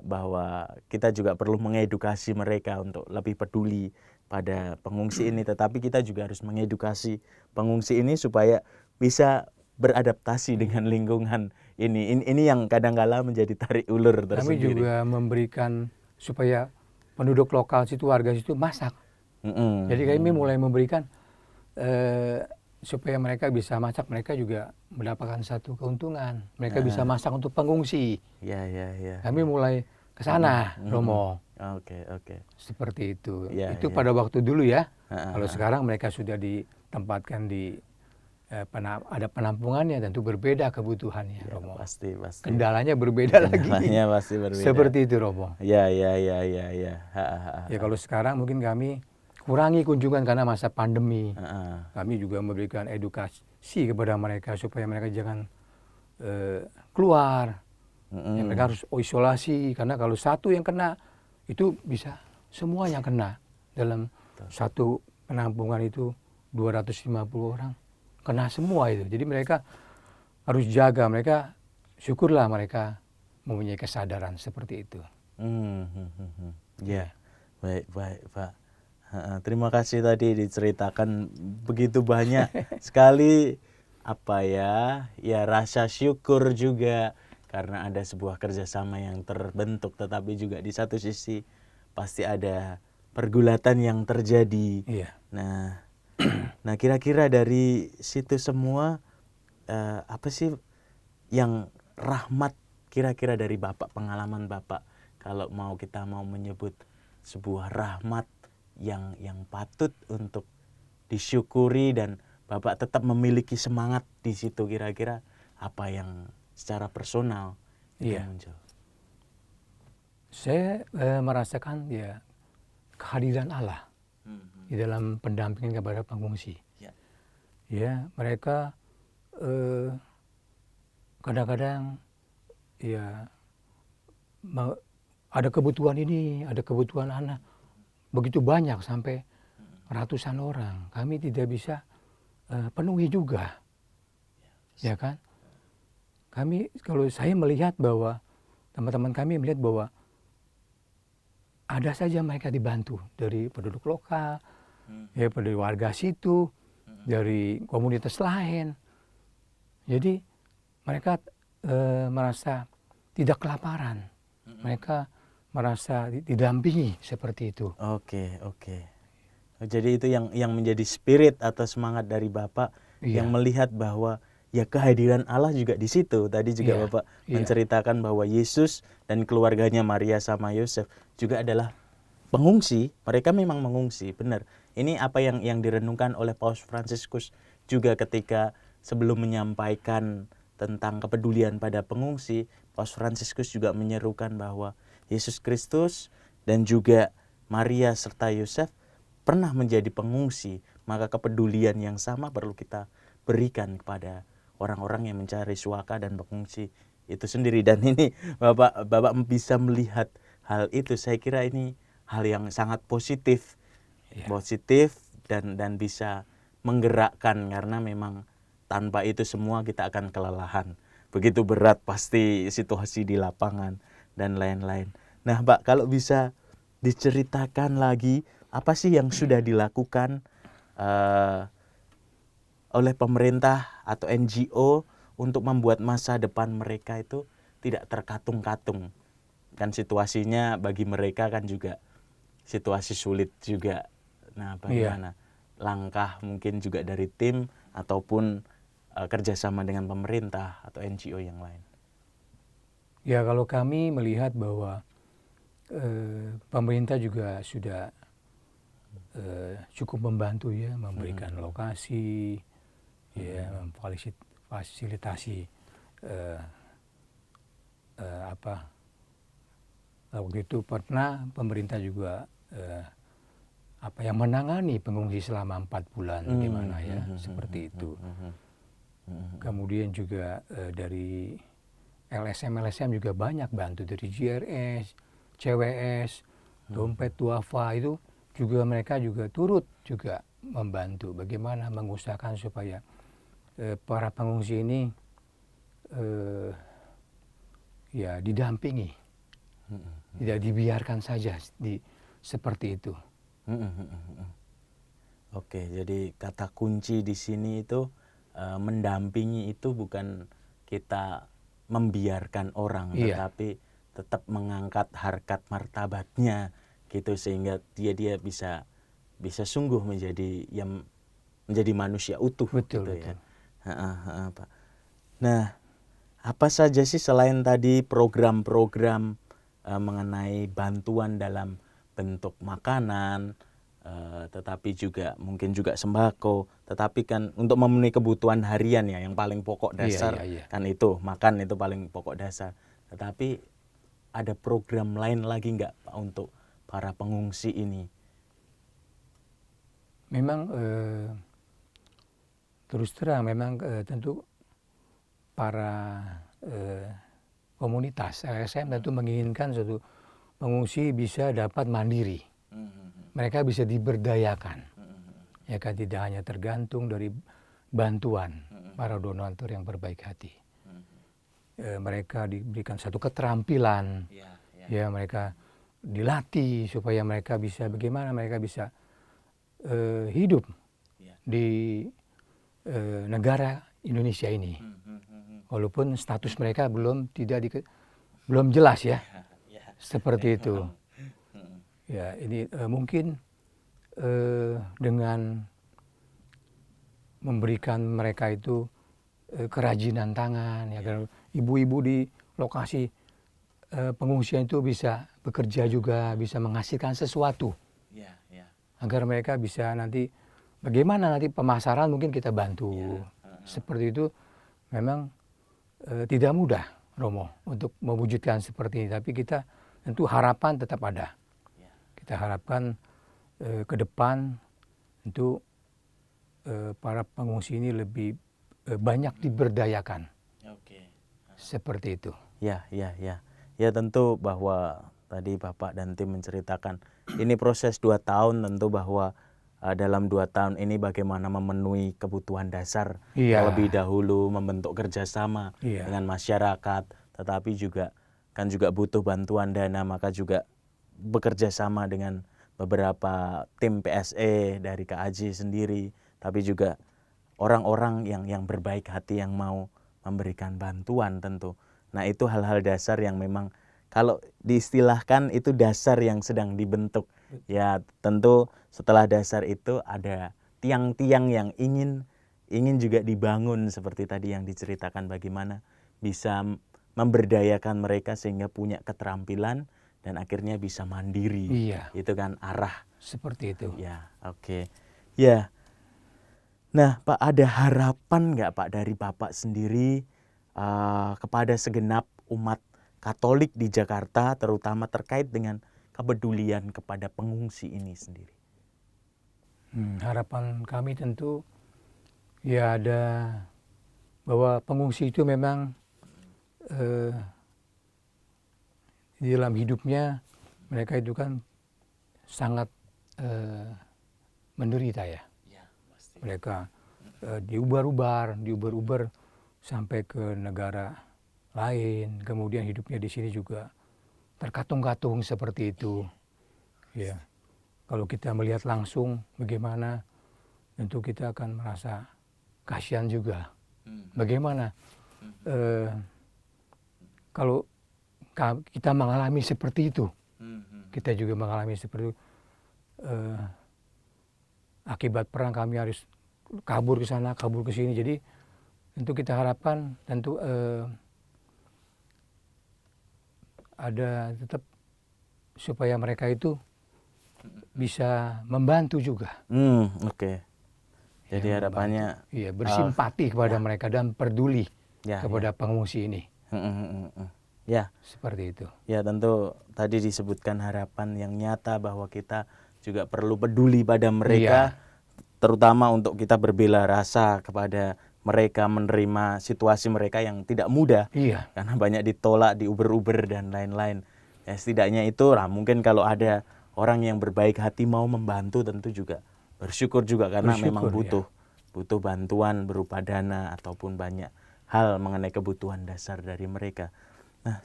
Bahwa kita juga perlu mengedukasi mereka untuk lebih peduli pada pengungsi ini, tetapi kita juga harus mengedukasi pengungsi ini supaya bisa beradaptasi dengan lingkungan ini. Ini yang kadang-kala menjadi tarik ulur tersendiri. Kami juga memberikan supaya penduduk lokal situ, warga situ masak. Jadi kami mulai memberikan supaya mereka bisa masak, mereka juga mendapatkan satu keuntungan. Mereka bisa masak untuk pengungsi. Ya. Kami mulai ke sana, Romo. Oke. Seperti itu. Ya, Itu ya. pada waktu dulu ya. Kalau sekarang mereka sudah ditempatkan di ada penampungannya, tentu berbeda kebutuhannya, Ya, Romo. pasti. Kendalanya berbeda lagi. Kendalanya pasti berbeda. Seperti itu, Romo. Ya. Ya, kalau sekarang mungkin kami kurangi kunjungan karena masa pandemi. Kami juga memberikan edukasi kepada mereka supaya mereka jangan keluar. Ya, mereka harus isolasi, karena kalau satu yang kena itu bisa semua yang kena. Dalam satu penampungan itu 250 orang kena semua itu. Jadi mereka harus jaga, mereka syukurlah mereka mempunyai kesadaran seperti itu. Ya, baik Pak. Terima kasih tadi diceritakan begitu banyak sekali ya rasa syukur juga karena ada sebuah kerjasama yang terbentuk, tetapi juga di satu sisi pasti ada pergulatan yang terjadi. Iya. Nah kira-kira dari situ semua apa sih yang rahmat kira-kira dari Bapak, pengalaman Bapak, kalau kita mau menyebut sebuah rahmat yang patut untuk disyukuri dan Bapak tetap memiliki semangat di situ, kira-kira apa yang secara personal itu muncul? Saya merasakan ya kehadiran Allah di dalam pendampingan kepada pengungsi. Ya, mereka kadang-kadang ya ada kebutuhan ini, ada kebutuhan anak, begitu banyak sampai ratusan orang. Kami tidak bisa penuhi juga, ya kan? Kalau saya melihat bahwa teman-teman kami melihat bahwa ada saja mereka dibantu dari penduduk lokal, ya, dari warga situ, dari komunitas lain. Jadi mereka merasa tidak kelaparan, mereka merasa didampingi seperti itu. Oke. Jadi itu yang menjadi spirit atau semangat dari Bapak, yang melihat bahwa ya kehadiran Allah juga di situ. Tadi juga Bapak menceritakan bahwa Yesus dan keluarganya Maria sama Yosef juga adalah pengungsi. Mereka memang mengungsi, benar. Ini apa yang direnungkan oleh Paus Fransiskus juga ketika sebelum menyampaikan tentang kepedulian pada pengungsi. Paus Fransiskus juga menyerukan bahwa Yesus Kristus dan juga Maria serta Yosef pernah menjadi pengungsi, maka kepedulian yang sama perlu kita berikan kepada orang-orang yang mencari suaka dan pengungsi itu sendiri. Dan ini Bapak bisa melihat hal itu, saya kira ini hal yang sangat positif, dan bisa menggerakkan, karena memang tanpa itu semua kita akan kelelahan. Begitu berat pasti situasi di lapangan dan lain-lain. Nah, Pak, kalau bisa diceritakan lagi apa sih yang sudah dilakukan oleh pemerintah atau NGO untuk membuat masa depan mereka itu tidak terkatung-katung. kan situasinya bagi mereka kan juga situasi sulit juga. Nah, bagaimana langkah mungkin juga dari tim ataupun kerjasama dengan pemerintah atau NGO yang lain? Ya, kalau kami melihat bahwa pemerintah juga sudah cukup membantu ya, memberikan lokasi, ya, memfasilitasi apa. Waktu itu pernah pemerintah juga yang menangani pengungsi selama 4 bulan, bagaimana ya, seperti itu. Kemudian juga dari LSM juga banyak bantu, dari GRS, CWS, Dompet Duafa itu juga mereka juga turut juga membantu bagaimana mengusahakan supaya para pengungsi ini ya didampingi, tidak dibiarkan saja seperti itu. Oke, jadi kata kunci di sini itu mendampingi itu bukan kita membiarkan orang, tetapi tetap mengangkat harkat martabatnya gitu, sehingga dia bisa sungguh menjadi manusia utuh. Betul, gitu betul. Ya. Pak. Nah, apa saja sih selain tadi program-program mengenai bantuan dalam bentuk makanan, tetapi juga mungkin juga sembako, tetapi kan untuk memenuhi kebutuhan harian ya, yang paling pokok dasar kan itu makan, itu paling pokok dasar. Tetapi ada program lain lagi nggak Pak untuk para pengungsi ini? Memang terus terang memang tentu para komunitas LSM tentu menginginkan suatu pengungsi bisa dapat mandiri. Mereka bisa diberdayakan, ya kan, tidak hanya tergantung dari bantuan para donatur yang berbaik hati. Mereka diberikan satu keterampilan, ya, mereka dilatih supaya mereka bisa bagaimana mereka bisa hidup di negara Indonesia ini, walaupun status mereka belum jelas ya, seperti itu. Ya, ini mungkin dengan memberikan mereka itu kerajinan tangan, ya kan, ibu-ibu di lokasi pengungsian itu bisa bekerja juga, bisa menghasilkan sesuatu, agar mereka bisa nanti bagaimana nanti pemasaran mungkin kita bantu. Seperti itu memang tidak mudah, Romo, untuk mewujudkan seperti ini, tapi kita tentu harapan tetap ada. Kita harapkan ke depan untuk para pengungsi ini lebih banyak diberdayakan. Seperti itu. Ya, tentu bahwa tadi Bapak dan tim menceritakan ini proses 2 tahun, tentu bahwa dalam 2 tahun ini bagaimana memenuhi kebutuhan dasar, terlebih dahulu membentuk kerjasama dengan masyarakat, tetapi juga butuh bantuan dana, maka juga bekerja sama dengan beberapa tim PSE dari KAJ sendiri, tapi juga orang-orang yang berbaik hati yang mau memberikan bantuan tentu. Nah, itu hal-hal dasar yang memang kalau diistilahkan itu dasar yang sedang dibentuk. Ya, tentu setelah dasar itu ada tiang-tiang yang ingin juga dibangun, seperti tadi yang diceritakan, bagaimana bisa memberdayakan mereka sehingga punya keterampilan dan akhirnya bisa mandiri. Itu kan arah. Seperti itu. Ya, oke. Ya. Nah, Pak, ada harapan nggak Pak dari Bapak sendiri kepada segenap umat Katolik di Jakarta, terutama terkait dengan kepedulian kepada pengungsi ini sendiri? Harapan kami tentu ya ada bahwa pengungsi itu memang di dalam hidupnya mereka itu kan sangat menderita ya. Mereka diubar-ubar sampai ke negara lain, kemudian hidupnya di sini juga terkatung-katung seperti itu. Ya, kalau kita melihat langsung bagaimana, tentu kita akan merasa kasihan juga. Bagaimana kalau kita mengalami seperti itu. Kita juga mengalami seperti itu. Akibat perang kami harus kabur ke sana, kabur ke sini. Jadi tentu kita harapkan tentu ada tetap supaya mereka itu bisa membantu juga. Oke. Jadi harapannya Iya, bersimpati kepada mereka dan peduli kepada pengungsi ini. Ya, seperti itu. Ya, tentu tadi disebutkan harapan yang nyata bahwa kita juga perlu peduli pada mereka, terutama untuk kita berbela rasa kepada mereka, menerima situasi mereka yang tidak mudah. Karena banyak ditolak, diuber-uber dan lain-lain. Ya, setidaknya itu lah, mungkin kalau ada orang yang berbaik hati mau membantu, tentu juga bersyukur juga karena memang butuh bantuan berupa dana ataupun banyak hal mengenai kebutuhan dasar dari mereka. Nah,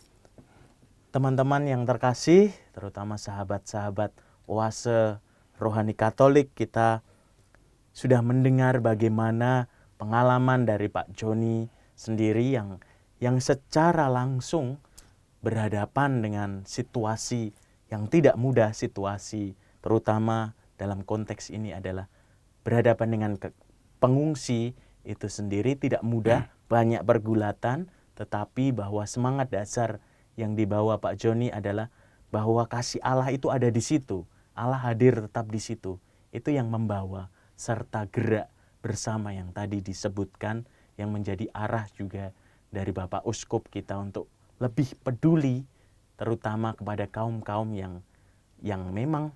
teman-teman yang terkasih, terutama sahabat-sahabat Oase Rohani Katolik, kita sudah mendengar bagaimana pengalaman dari Pak Joni sendiri yang secara langsung berhadapan dengan situasi yang tidak mudah, situasi terutama dalam konteks ini adalah berhadapan dengan pengungsi itu sendiri tidak mudah, banyak pergulatan, tetapi bahwa semangat dasar yang dibawa Pak Joni adalah bahwa kasih Allah itu ada di situ, Allah hadir tetap di situ. Itu yang membawa serta gerak bersama yang tadi disebutkan, yang menjadi arah juga dari Bapak Uskup kita untuk lebih peduli terutama kepada kaum-kaum yang memang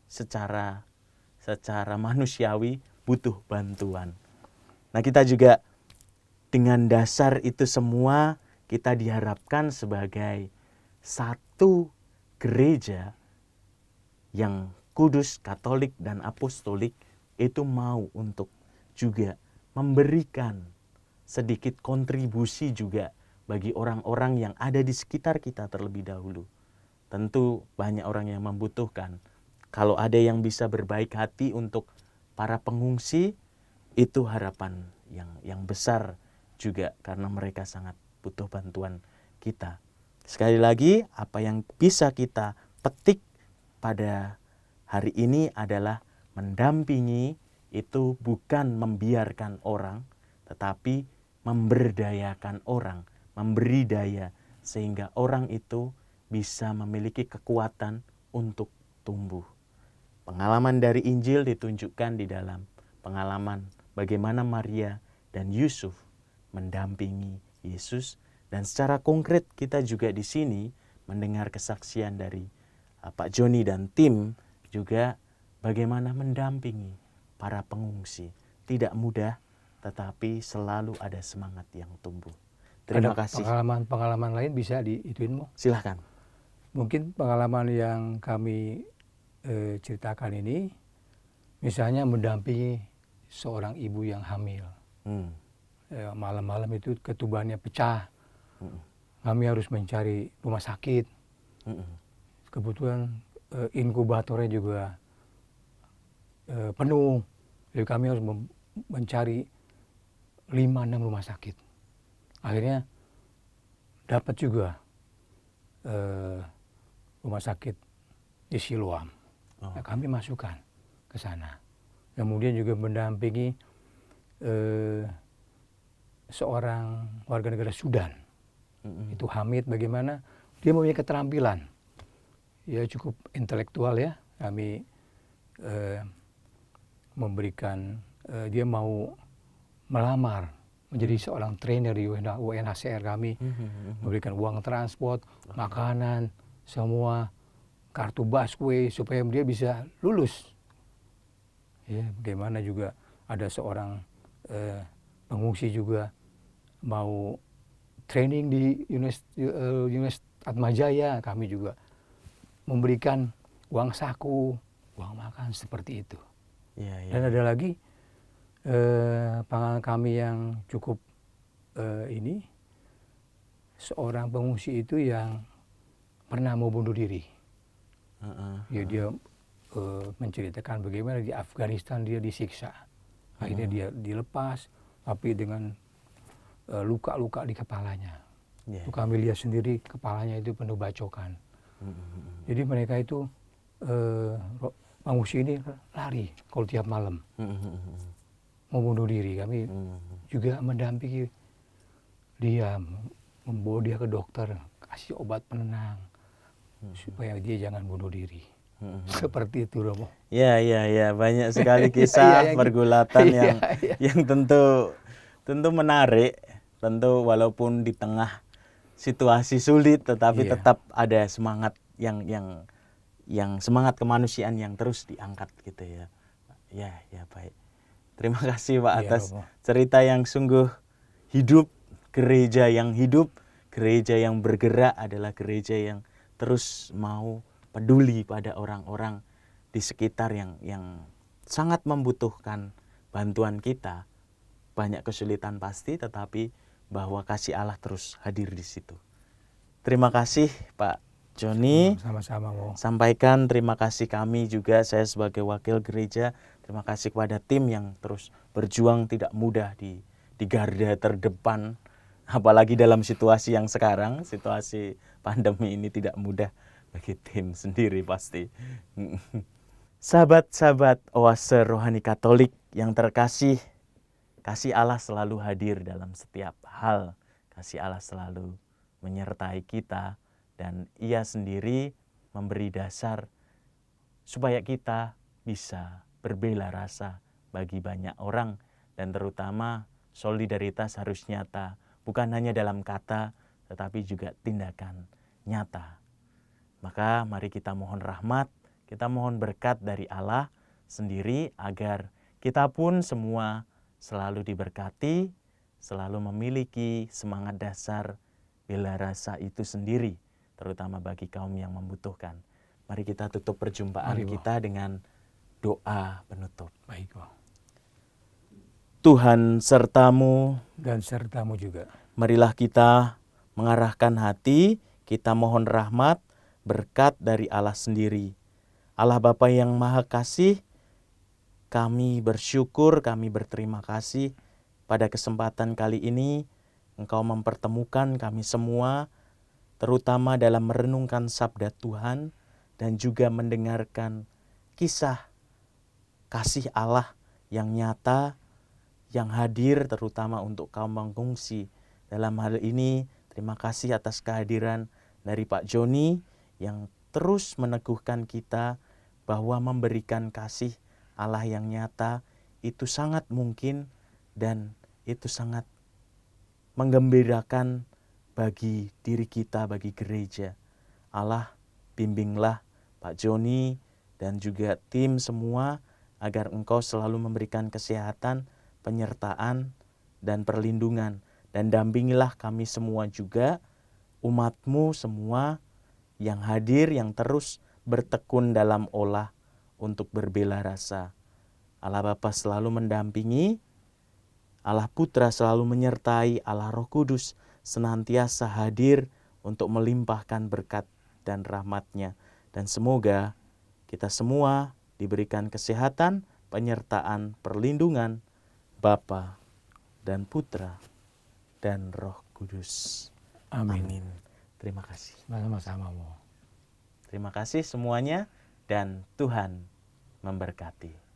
secara manusiawi butuh bantuan. Nah, kita juga dengan dasar itu semua kita diharapkan sebagai satu gereja yang kudus, katolik, dan apostolik itu mau untuk juga memberikan sedikit kontribusi juga bagi orang-orang yang ada di sekitar kita terlebih dahulu. Tentu banyak orang yang membutuhkan. Kalau ada yang bisa berbaik hati untuk para pengungsi, itu harapan yang besar juga karena mereka sangat butuh bantuan kita. Sekali lagi, apa yang bisa kita petik pada hari ini adalah mendampingi itu bukan membiarkan orang, tetapi memberdayakan orang, memberi daya sehingga orang itu bisa memiliki kekuatan untuk tumbuh. Pengalaman dari Injil ditunjukkan di dalam pengalaman bagaimana Maria dan Yusuf mendampingi Yesus, dan secara konkret kita juga di sini mendengar kesaksian dari Pak Joni dan tim juga bagaimana mendampingi para pengungsi. Tidak mudah, tetapi selalu ada semangat yang tumbuh. Terima kasih. Pengalaman lain bisa diituin, Mo? Silahkan. Mungkin pengalaman yang kami ceritakan ini, misalnya mendampingi seorang ibu yang hamil. Malam-malam itu ketubannya pecah. Kami harus mencari rumah sakit. Kebetulan inkubatornya juga penuh. Jadi kami harus mencari 5-6 rumah sakit. Akhirnya dapat juga rumah sakit di Siloam. Nah, kami masukkan ke sana. Kemudian juga mendampingi seorang warga negara Sudan. Itu Hamid, bagaimana dia mempunyai keterampilan. Ya cukup intelektual ya. Kami memberikan, dia mau melamar menjadi seorang trainer di UNHCR kami. Memberikan uang transport, makanan, semua, kartu busway supaya dia bisa lulus. Ya, bagaimana juga ada seorang pengungsi juga mau training di Universitas Atmajaya, kami juga memberikan uang saku, uang makan seperti itu. Dan ada lagi pengalaman kami yang cukup ini, seorang pengungsi itu yang pernah mau bunuh diri. Ya, dia menceritakan bagaimana di Afghanistan dia disiksa. Akhirnya dia dilepas, tapi dengan luka-luka di kepalanya. Yeah. Itu kami lihat sendiri kepalanya itu penuh bacokan. Jadi mereka itu pengungsi ini lari kalau tiap malam mau bunuh diri. Kami juga mendampingi dia, membawa dia ke dokter, kasih obat penenang supaya dia jangan bunuh diri. Seperti itu, Romo. Ya, banyak sekali kisah pergulatan yang tentu menarik. Tentu walaupun di tengah situasi sulit, tetapi tetap ada semangat yang semangat kemanusiaan yang terus diangkat gitu ya. Ya baik. Terima kasih Pak atas cerita yang sungguh hidup. Gereja yang hidup, gereja yang bergerak adalah gereja yang terus mau peduli pada orang-orang di sekitar yang sangat membutuhkan bantuan kita. Banyak kesulitan pasti, tetapi bahwa kasih Allah terus hadir di situ. Terima kasih Pak Joni. Sama-sama, Mo. Sampaikan terima kasih kami juga, saya sebagai wakil gereja. Terima kasih kepada tim yang terus berjuang tidak mudah di garda terdepan. Apalagi dalam situasi yang sekarang, situasi pandemi ini tidak mudah bagi tim sendiri pasti. Sahabat-sahabat Oase Rohani Katolik yang terkasih, kasih Allah selalu hadir dalam setiap hal. Kasih Allah selalu menyertai kita dan Ia sendiri memberi dasar supaya kita bisa berbela rasa bagi banyak orang, dan terutama solidaritas harus nyata, bukan hanya dalam kata tetapi juga tindakan nyata. Maka mari kita mohon rahmat, kita mohon berkat dari Allah sendiri agar kita pun semua selalu diberkati, selalu memiliki semangat dasar bela rasa itu sendiri, terutama bagi kaum yang membutuhkan. Mari kita tutup perjumpaan kita dengan doa penutup. Baik, Bang. Tuhan sertamu Dan sertamu juga. Marilah kita mengarahkan hati, kita mohon rahmat, berkat dari Allah sendiri. Allah Bapa yang Maha Kasih, kami bersyukur, kami berterima kasih pada kesempatan kali ini Engkau mempertemukan kami semua, terutama dalam merenungkan sabda Tuhan dan juga mendengarkan kisah kasih Allah yang nyata, yang hadir terutama untuk kaum pengungsi. Dalam hal ini, terima kasih atas kehadiran dari Pak Joni yang terus meneguhkan kita bahwa memberikan kasih Allah yang nyata itu sangat mungkin dan itu sangat menggembirakan bagi diri kita, bagi gereja. Allah bimbinglah Pak Joni dan juga tim semua agar Engkau selalu memberikan kesehatan, penyertaan, dan perlindungan. Dan dampingilah kami semua juga, umat-Mu semua yang hadir, yang terus bertekun dalam olah untuk berbela rasa. Allah Bapa selalu mendampingi, Allah Putra selalu menyertai, Allah Roh Kudus senantiasa hadir untuk melimpahkan berkat dan rahmat-Nya. Dan semoga kita semua diberikan kesehatan, penyertaan, perlindungan Bapa dan Putra dan Roh Kudus. Amin. Terima kasih. Sama-sama, Mo. Terima kasih semuanya dan Tuhan memberkati.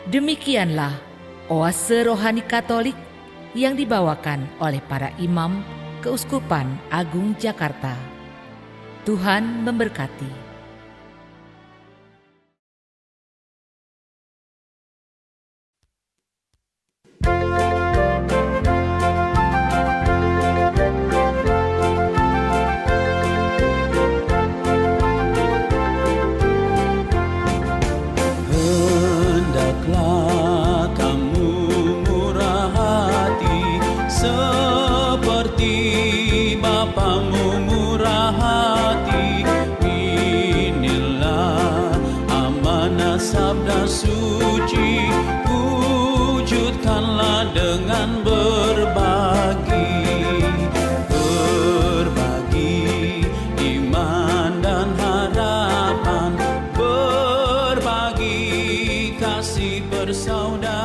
Demikianlah Oase Rohani Katolik yang dibawakan oleh para imam Keuskupan Agung Jakarta. Tuhan memberkati. Sabda suci, wujudkanlah dengan berbagi iman dan harapan, berbagi kasih bersaudara.